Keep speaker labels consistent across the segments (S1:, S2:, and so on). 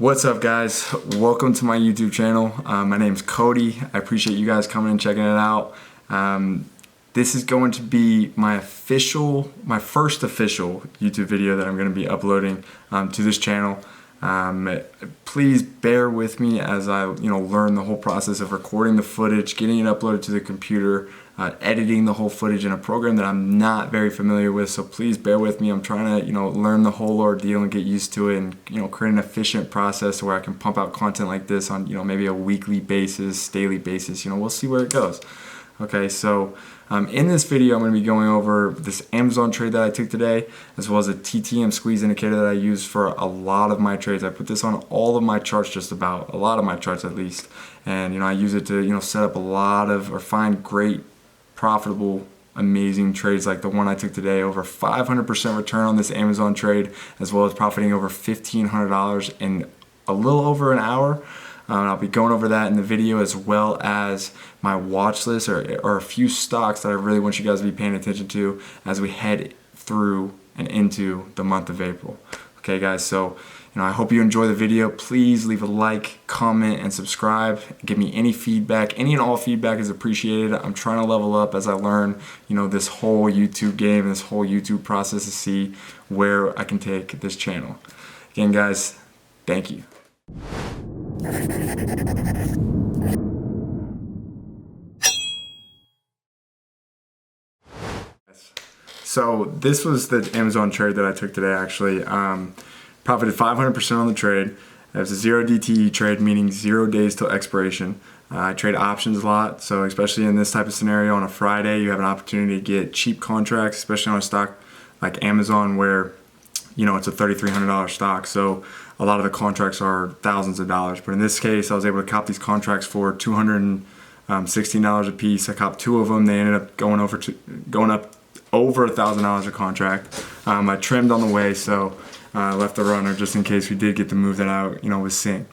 S1: What's up, guys? Welcome to my YouTube channel. My name's Cody. I appreciate you guys coming and checking it out. This is going to be my first official YouTube video that I'm going to be uploading to this channel. Please bear with me as I learn the whole process of recording the footage, getting it uploaded to the computer, editing the whole footage in a program that I'm not very familiar with. So please bear with me. I'm trying to learn the whole ordeal and get used to it, and create an efficient process where I can pump out content like this on maybe a weekly basis, daily basis. We'll see where it goes. Okay, so in this video, I'm going to be going over this Amazon trade that I took today, as well as a TTM Squeeze indicator that I use for a lot of my trades. I put this on all of my charts, just about, a lot of my charts at least. And I use it to set up a lot of, or find great, profitable, amazing trades like the one I took today. Over 500% return on this Amazon trade, as well as profiting over $1,500 in a little over an hour. I'll be going over that in the video, as well as my watch list or a few stocks that I really want you guys to be paying attention to as we head through and into the month of April. Okay, guys, so I hope you enjoy the video. Please leave a like, comment, and subscribe. Give me any feedback. Any and all feedback is appreciated. I'm trying to level up as I learn this whole YouTube game, this whole YouTube process, to see where I can take this channel. Again, guys, thank you. So this was the Amazon trade that I took today, actually. Profited 500% on the trade. It was a 0 DTE trade, meaning 0 days till expiration. I trade options a lot, so especially in this type of scenario on a Friday, you have an opportunity to get cheap contracts, especially on a stock like Amazon, where it's a $3,300 stock. So a lot of the contracts are thousands of dollars. But in this case, I was able to cop these contracts for $216 a piece. I copped 2 of them. They ended up going up over $1,000 a contract. I trimmed on the way, so I left the runner just in case we did get to move that out, with sync.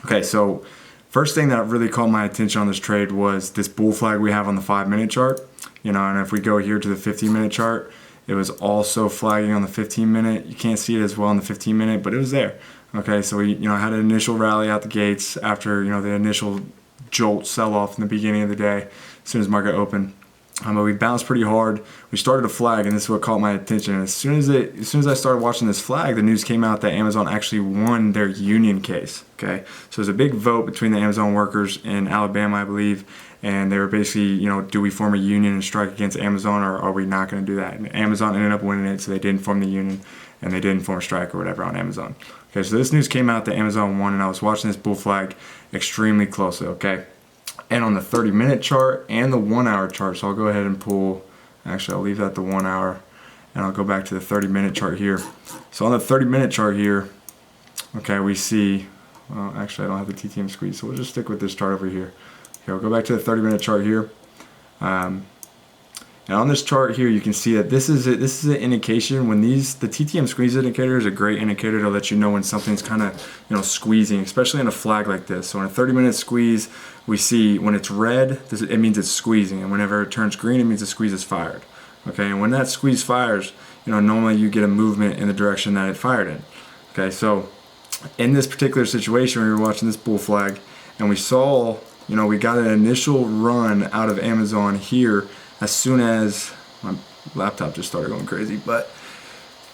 S1: Okay, so first thing that really caught my attention on this trade was this bull flag we have on the 5-minute chart. And if we go here to the 15-minute chart, it was also flagging on the 15-minute. You can't see it as well on the 15-minute, but it was there. Okay, so we had an initial rally out the gates after the initial jolt sell-off in the beginning of the day, as soon as market opened. But we bounced pretty hard. We started to flag, and this is what caught my attention. And as soon as I started watching this flag, the news came out that Amazon actually won their union case. Okay, so there's a big vote between the Amazon workers in Alabama, I believe, and they were basically, do we form a union and strike against Amazon, or are we not going to do that? And Amazon ended up winning it, so they didn't form the union, and they didn't form a strike or whatever on Amazon. Okay, so this news came out that Amazon won, and I was watching this bull flag extremely closely. Okay. And on the 30-minute chart and the 1-hour chart, so I'll go ahead and pull, actually I'll leave that the 1 hour, and I'll go back to the 30-minute chart here. So on the 30-minute chart here, okay, we see, well, actually I don't have the TTM Squeeze, so we'll just stick with this chart over here. Okay, we'll go back to the 30-minute chart here. And on this chart here, you can see that this is an indication when the TTM Squeeze indicator is a great indicator to let you know when something's kind of squeezing, especially in a flag like this. So in a 30-minute squeeze, we see when it's red, it means it's squeezing, and whenever it turns green, it means the squeeze is fired. Okay, and when that squeeze fires, normally you get a movement in the direction that it fired in. Okay, so in this particular situation, we were watching this bull flag, and we saw, we got an initial run out of Amazon here. As soon as my laptop just started going crazy, but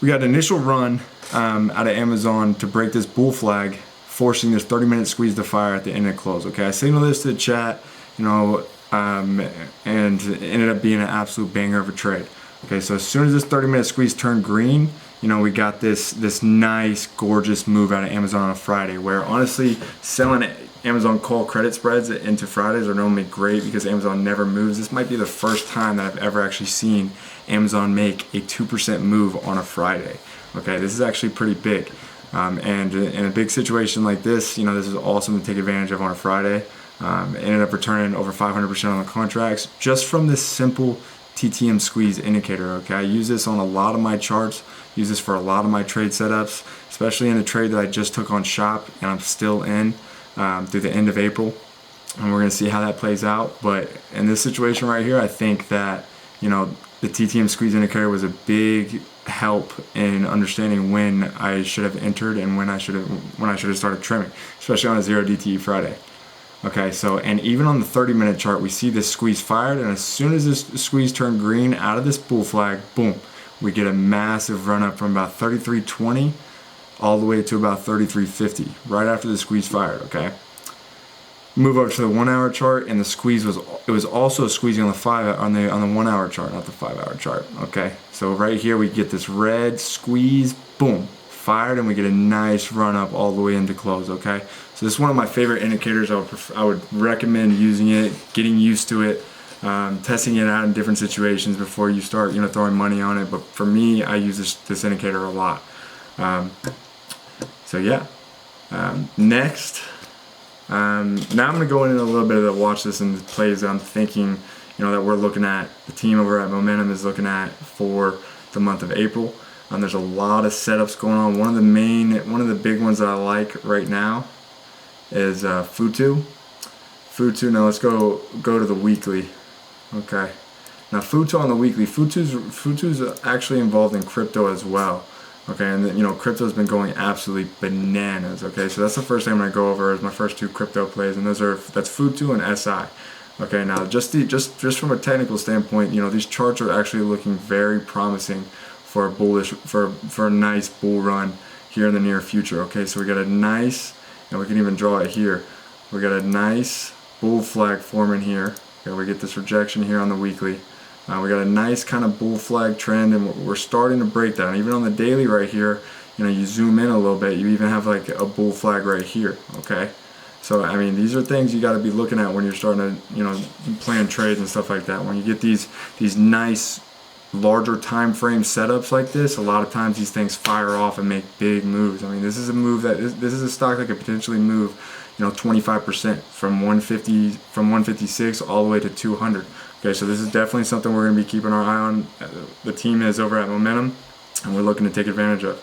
S1: we got an initial run out of Amazon to break this bull flag, forcing this 30-minute squeeze to fire at the end of close. Okay, I signaled this to the chat, and it ended up being an absolute banger of a trade. Okay, so as soon as this 30-minute squeeze turned green, we got this nice, gorgeous move out of Amazon on a Friday, where honestly, selling Amazon call credit spreads into Fridays are normally great because Amazon never moves. This might be the first time that I've ever actually seen Amazon make a 2% move on a Friday. Okay, this is actually pretty big. And in a big situation like this, this is awesome to take advantage of on a Friday. Ended up returning over 500% on the contracts just from this simple TTM Squeeze indicator. Okay, I use this on a lot of my charts, use this for a lot of my trade setups, especially in a trade that I just took on Shop and I'm still in through the end of April, and we're going to see how that plays out. But in this situation right here, I think that the TTM Squeeze indicator was a big help in understanding when I should have entered and when I should have started trimming, especially on a 0 DTE Friday. Okay, so, and even on the 30-minute chart, we see this squeeze fired, and as soon as this squeeze turned green out of this bull flag, boom, we get a massive run up from about 33.20 all the way to about 33.50 right after the squeeze fired. Okay, move over to the 1 hour chart, and the squeeze was also squeezing on the 1 hour chart, not the 5 hour chart. Okay, so right here we get this red squeeze, boom, fired, and we get a nice run up all the way into close. Okay, so this is one of my favorite indicators. I would recommend using it, getting used to it, testing it out in different situations before you start, throwing money on it. But for me, I use this indicator a lot. So yeah, next, now I'm going to go into a little bit of the watch this and the plays that I'm thinking, that we're looking at, the team over at Momentum is looking at for the month of April. There's a lot of setups going on. One of the big ones that I like right now is FUTU. FUTU. Now let's go to the weekly. Okay. Now FUTU on the weekly. FUTU's actually involved in crypto as well. Okay, and crypto's been going absolutely bananas. Okay, so that's the first thing I'm gonna go over is my first two crypto plays, and that's FUTU and SI. Okay, now just from a technical standpoint, these charts are actually looking very promising for a nice bull run here in the near future. Okay, so we got a nice, and we can even draw it here. We got a nice bull flag forming here. Okay, we get this rejection here on the weekly. We got a nice kind of bull flag trend, and we're starting to break that. And even on the daily right here, you zoom in a little bit, you even have like a bull flag right here. Okay, so I mean, these are things you got to be looking at when you're starting to plan trades and stuff like that. When you get these nice larger time frame setups like this, a lot of times these things fire off and make big moves. I mean, this is a move this is a stock that could potentially move 25% from 156 all the way to 200. Okay, so this is definitely something we're going to be keeping our eye on. The team is over at Momentum, and we're looking to take advantage of.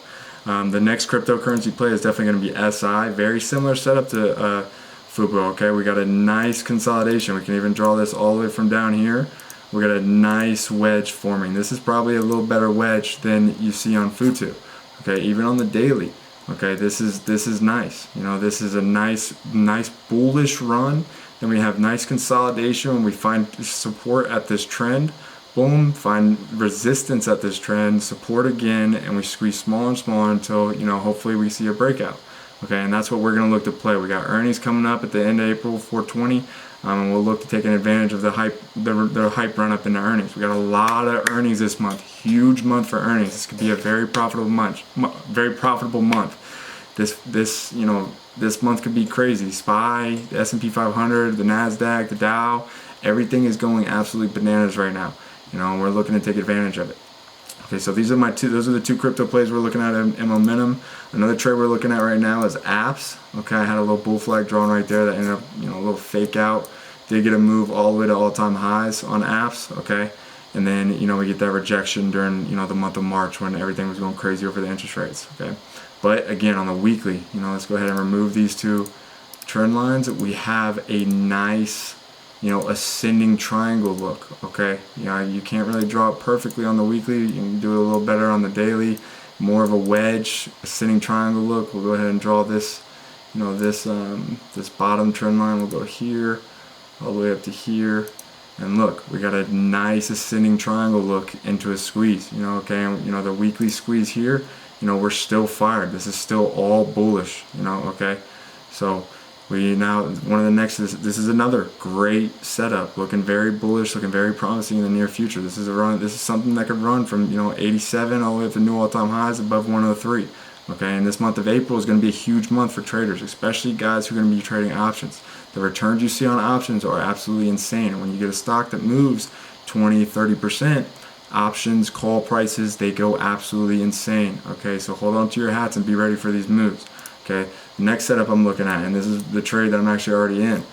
S1: The next cryptocurrency play is definitely going to be SI. Very similar setup to FUBU. Okay, we got a nice consolidation. We can even draw this all the way from down here. We got a nice wedge forming. This is probably a little better wedge than you see on FUTU. Okay, even on the daily. Okay, this is nice. This is a nice bullish run. Then we have nice consolidation when we find support at this trend. Boom, find resistance at this trend, support again, and we squeeze smaller and smaller until, hopefully we see a breakout. Okay, and that's what we're going to look to play. We got earnings coming up at the end of April, 4/20, and we'll look to take advantage of the hype run up into earnings. We got a lot of earnings this month. Huge month for earnings. This could be a very profitable month. This month could be crazy. SPY, the S&P 500, the NASDAQ, the Dow, everything is going absolutely bananas right now. And we're looking to take advantage of it. Okay, so those are the two crypto plays we're looking at in Momentum. Another trade we're looking at right now is apps. Okay, I had a little bull flag drawn right there that ended up, a little fake out. Did get a move all the way to all-time highs on apps. Okay, and then we get that rejection during the month of March when everything was going crazy over the interest rates. Okay. But again, on the weekly, let's go ahead and remove these two trend lines. We have a nice, ascending triangle look. Okay, you can't really draw it perfectly on the weekly. You can do it a little better on the daily. More of a wedge, ascending triangle look. We'll go ahead and draw this, this bottom trend line. We'll go here, all the way up to here. And look, we got a nice ascending triangle look into a squeeze. Okay, and, the weekly squeeze here. We're still fired. This is still all bullish, okay? So this is another great setup, looking very bullish, looking very promising in the near future. This is something that could run from, 87 all the way up to new all-time highs above 103. Okay, and this month of April is going to be a huge month for traders, especially guys who are going to be trading options. The returns you see on options are absolutely insane. And when you get a stock that moves 20-30%, options, call prices, they go absolutely insane. Okay, so hold on to your hats and be ready for these moves. Okay, the next setup I'm looking at, and this is the trade that I'm actually already in,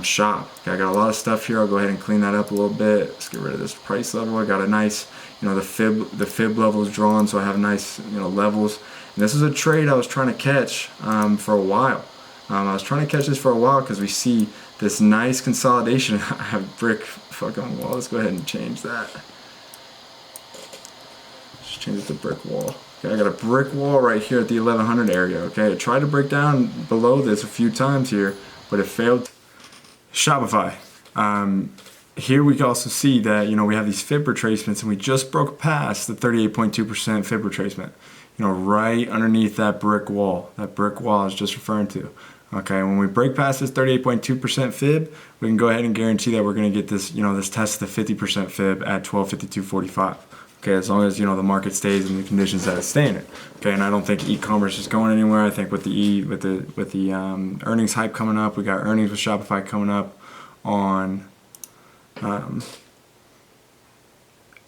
S1: shop. Okay, I got a lot of stuff here. I'll go ahead and clean that up a little bit. Let's get rid of this price level. I got a nice, the fib level is drawn, so I have nice, levels. And this is a trade I was trying to catch for a while. I was trying to catch this for a while because we see this nice consolidation. I have brick fucking wall. Let's go ahead and change that. change it to brick wall. Okay, I got a brick wall right here at the 1100 area. Okay, I tried to break down below this a few times here, but it failed. Shopify. Here we can also see that, you know, we have these fib retracements, and we just broke past the 38.2% fib retracement, you know, right underneath that brick wall I was just referring to. Okay, when we break past this 38.2% fib, we can go ahead and guarantee that we're going to get this, you know, this test of the 50% fib at 1252.45. Okay, as long as, you know, the market stays in the conditions that it's staying in. Okay, and I don't think e-commerce is going anywhere. I think with the earnings hype coming up, we got earnings with Shopify coming up on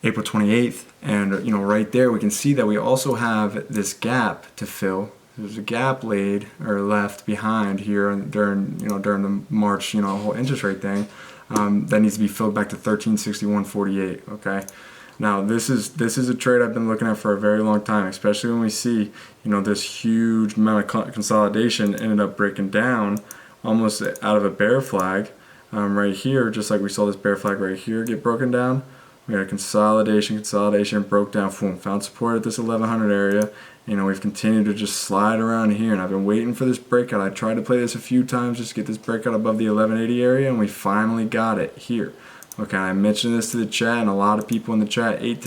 S1: April 28th, and you know, right there we can see that we also have this gap to fill. There's a gap laid or left behind here during the March, you know, whole interest rate thing, that needs to be filled back to 1361.48. Okay, now this is a trade I've been looking at for a very long time, especially when we see, you know, this huge amount of consolidation ended up breaking down almost out of a bear flag. Right here, just like we saw this bear flag right here get broken down, we got a consolidation, broke down, boom, found support at this 1100 area. You know, we've continued to just slide around here, and I've been waiting for this breakout. I tried to play this a few times just to get this breakout above the 1180 area, and we finally got it here. Okay, I mentioned this to the chat, and a lot of people in the chat ate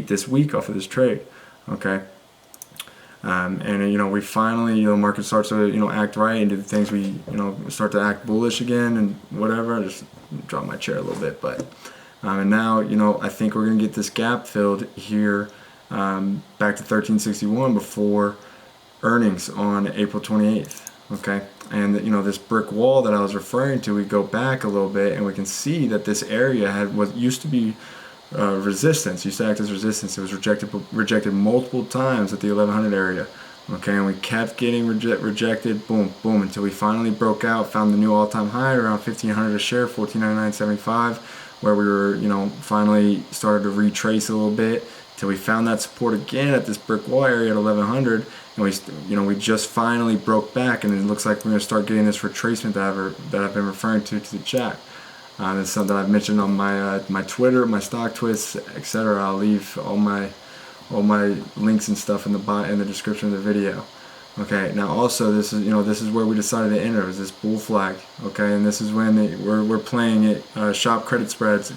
S1: this week off of this trade. Okay. And you know, we finally, you know, market starts to, you know, act right and do the things, we, you know, start to act bullish again and whatever. I just drop my chair a little bit, but and now, you know, I think we're gonna get this gap filled here, back to 1361 before earnings on April 28th. Okay, and you know, this brick wall that I was referring to, we go back a little bit and we can see that this area had what used to be resistance, used to act as resistance. It was rejected multiple times at the 1100 area. Okay, and we kept getting rejected, boom, boom, until we finally broke out, found the new all-time high around 1500 a share, 1499.75, where we were, you know, finally started to retrace a little bit till we found that support again at this brick wall area at 1100, and we, you know, we just finally broke back, and it looks like we're going to start getting this retracement that I've been referring to the chat. It's something I've mentioned on my Twitter, my stock twists, etc. I'll leave all my links and stuff in the description of the video. Okay. Now also, this is where we decided to enter. It was this bull flag. Okay, and this is when we're playing it. Shop credit spreads,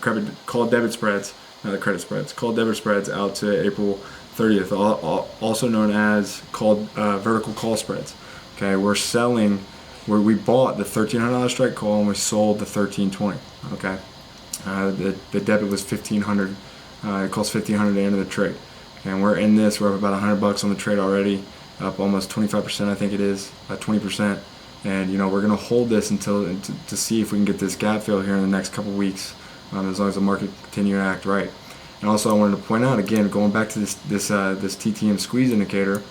S1: call debit spreads, not the credit spreads, call debit spreads out to April 30th, also known as vertical call spreads. Okay, we're selling. Where we bought the $1,300 strike call and we sold the $1,320. Okay, the debit was $1,500. It costs $1,500 to enter the trade. Okay, and we're in this. We're up about $100 on the trade already, up almost 25%. I think it is 20%. And you know, we're gonna hold this until to see if we can get this gap fill here in the next couple weeks, as long as the market continue to act right. And also, I wanted to point out again, going back to this TTM squeeze indicator.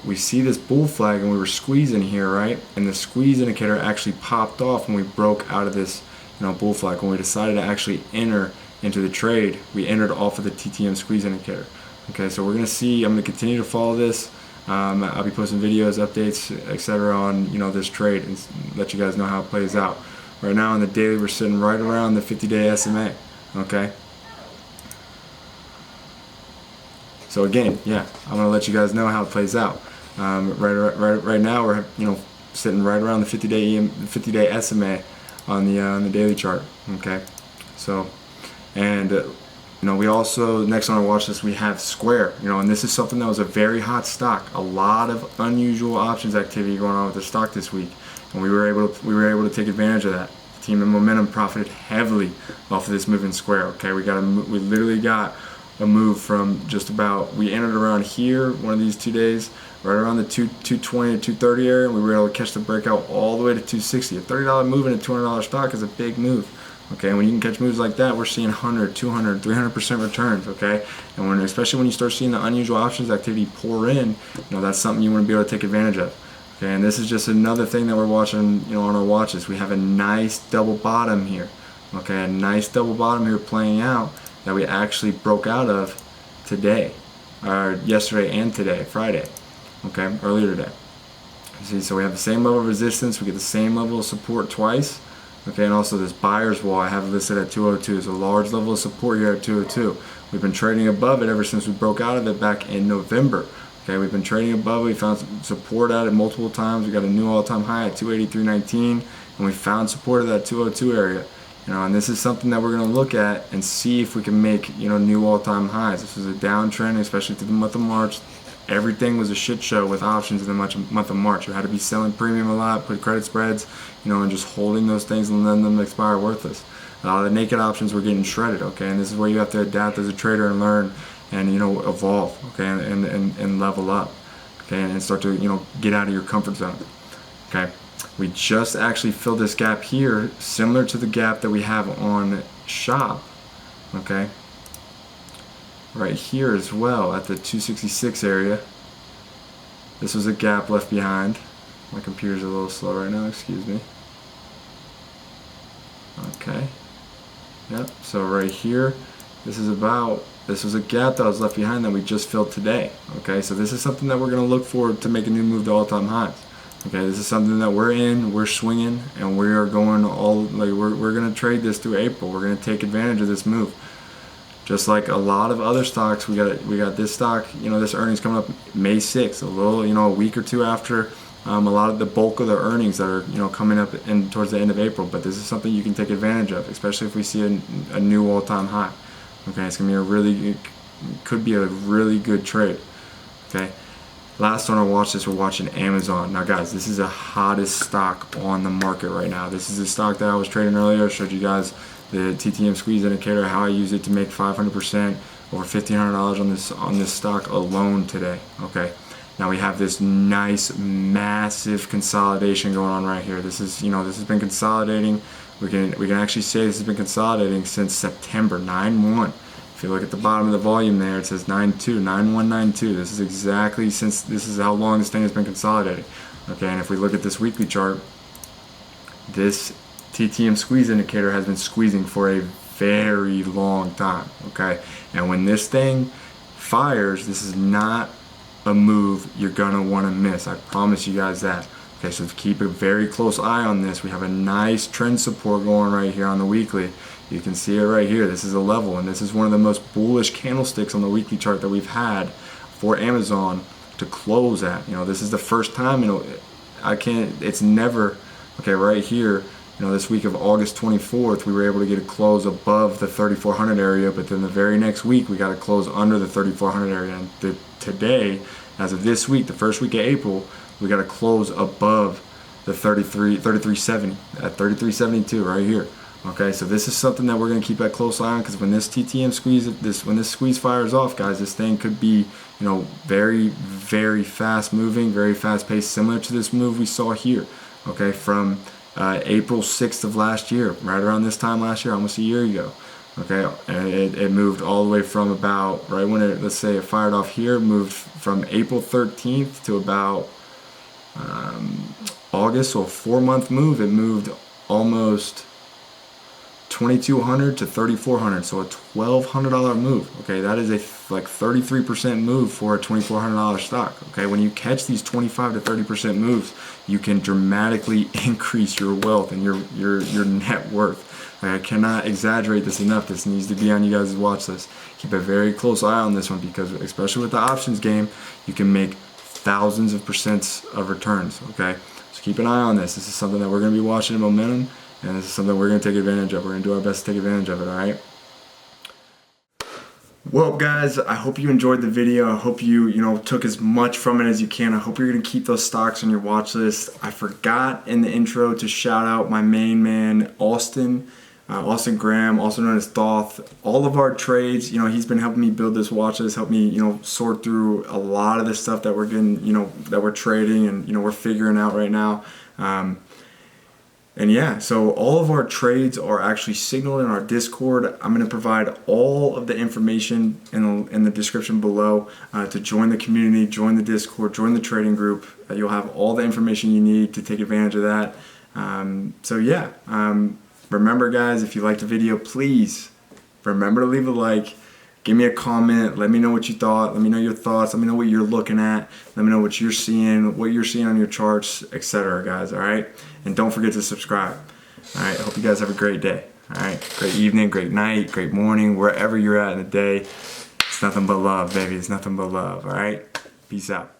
S1: We see this bull flag and we were squeezing here, right? And the squeeze indicator actually popped off when we broke out of this, you know, bull flag. When we decided to actually enter into the trade, we entered off of the TTM squeeze indicator. Okay, so we're gonna see. I'm gonna continue to follow this. I'll be posting videos, updates, etc. on, you know, this trade and let you guys know how it plays out. Right now on the daily, we're sitting right around the 50-day SMA. Okay. So again, yeah, I'm gonna let you guys know how it plays out. Right now, we're, you know, sitting right around the 50-day SMA on the daily chart. Okay, so, and you know, we also, next on our watch list, we have Square. You know, and this is something that was a very hot stock. A lot of unusual options activity going on with the stock this week, and we were able to take advantage of that. Team and Momentum profited heavily off of this move in Square. Okay, we literally got a move from just about, we entered around here one of these 2 days, right around the 220 to 230 area, and we were able to catch the breakout all the way to 260. A $30 move in a $200 stock is a big move. Okay, when you can catch moves like that, we're seeing 100, 200, 300% returns. Okay, and especially when you start seeing the unusual options activity pour in, you know, that's something you want to be able to take advantage of. Okay, and this is just another thing that we're watching, you know, on our watches. We have a nice double bottom here. Okay, a nice double bottom here playing out that we actually broke out of today, or yesterday and today, Friday, okay, earlier today. See, so we have the same level of resistance, we get the same level of support twice, Okay, and also this buyer's wall I have listed at 202. It's a large level of support here at 202. We've been trading above it ever since we broke out of it back in November. Okay, we've been trading above it. We found support at it multiple times. We got a new all-time high at 283.19, and we found support at that 202 area. And this is something that we're going to look at and see if we can make, new all-time highs. This was a downtrend, especially through the month of March. Everything was a shit show with options in the month of March. You had to be selling premium a lot, put credit spreads, and just holding those things and letting them expire worthless. A lot of the naked options were getting shredded, okay? And this is where you have to adapt as a trader and learn and, evolve, okay? And level up, okay? And start to, get out of your comfort zone, okay? We just actually filled this gap here, similar to the gap that we have on shop, okay? Right here as well at the 266 area. This was a gap left behind. My computer's a little slow right now, excuse me. Okay. Yep, so right here, this was a gap that was left behind that we just filled today. Okay, so this is something that we're gonna look for to make a new move to all-time highs. Okay, this is something that we're swinging, and we are going we're gonna trade this through April. We're gonna take advantage of this move. Just like a lot of other stocks, we got this stock, this earnings coming up May 6th, a little, a week or two after a lot of the bulk of the earnings that are, coming up towards the end of April. But this is something you can take advantage of, especially if we see a new all-time high. Okay, it's gonna be could be a really good trade. Okay. Last on our watch list, we're watching Amazon. Now guys, this is the hottest stock on the market right now. This is the stock that I was trading earlier. I showed you guys the TTM Squeeze indicator, how I use it to make 500%, over $1,500 on this stock alone today. Okay, now we have this nice, massive consolidation going on right here. This is, this has been consolidating. We can actually say this has been consolidating since September 9/1. If you look at the bottom of the volume there, it says 9/2, 9/192. This is how long this thing has been consolidating. Okay, and if we look at this weekly chart, this TTM Squeeze indicator has been squeezing for a very long time. Okay, and when this thing fires, this is not a move you're gonna want to miss. I promise you guys that. Okay, so keep a very close eye on this. We have a nice trend support going right here on the weekly. You can see it right here. This is a level, and this is one of the most bullish candlesticks on the weekly chart that we've had for Amazon to close at. This is the first time, it's never, okay, right here, this week of August 24th, we were able to get a close above the 3,400 area, but then the very next week, we got a close under the 3,400 area. And today, as of this week, the first week of April, we got a close above the 3370 at 3372 right here. Okay, so this is something that we're going to keep a close eye on, because when this TTM squeeze, when this squeeze fires off, guys, this thing could be, very, very fast moving, very fast paced, similar to this move we saw here. Okay, from April 6th of last year, right around this time last year, almost a year ago. Okay, and it moved all the way from about, right when let's say it fired off here, moved from April 13th to about August, so a 4-month move. It moved almost 2,200 to 3,400, so a $1,200 move. Okay, that is a 33% move for a $2,400 stock. Okay, when you catch these 25 to 30% moves, you can dramatically increase your wealth and your net worth. I cannot exaggerate this enough. This needs to be on you guys' watch list. Keep a very close eye on this one, because especially with the options game, you can make thousands of percents of returns. Okay, so keep an eye on this. This is something that we're going to be watching in momentum, and this is something we're going to take advantage of. We're going to do our best to take advantage of it, all right? Well, guys, I hope you enjoyed the video. I hope you took as much from it as you can. I hope you're going to keep those stocks on your watch list. I forgot in the intro to shout out my main man, Austin Graham, also known as Thoth. All of our trades, he's been helping me build this watch list, help me, sort through a lot of the stuff that we're getting, that we're trading and, we're figuring out right now. And yeah, so all of our trades are actually signaled in our Discord. I'm going to provide all of the information in the description below to join the community, join the Discord, join the trading group. You'll have all the information you need to take advantage of that. So yeah, remember guys, if you liked the video, please remember to leave a like. Give me a comment. Let me know what you thought. Let me know your thoughts. Let me know what you're looking at. Let me know what you're seeing on your charts, etc. guys, all right? And don't forget to subscribe. All right, hope you guys have a great day. All right, great evening, great night, great morning, wherever you're at in the day. It's nothing but love, baby. It's nothing but love. All right, peace out.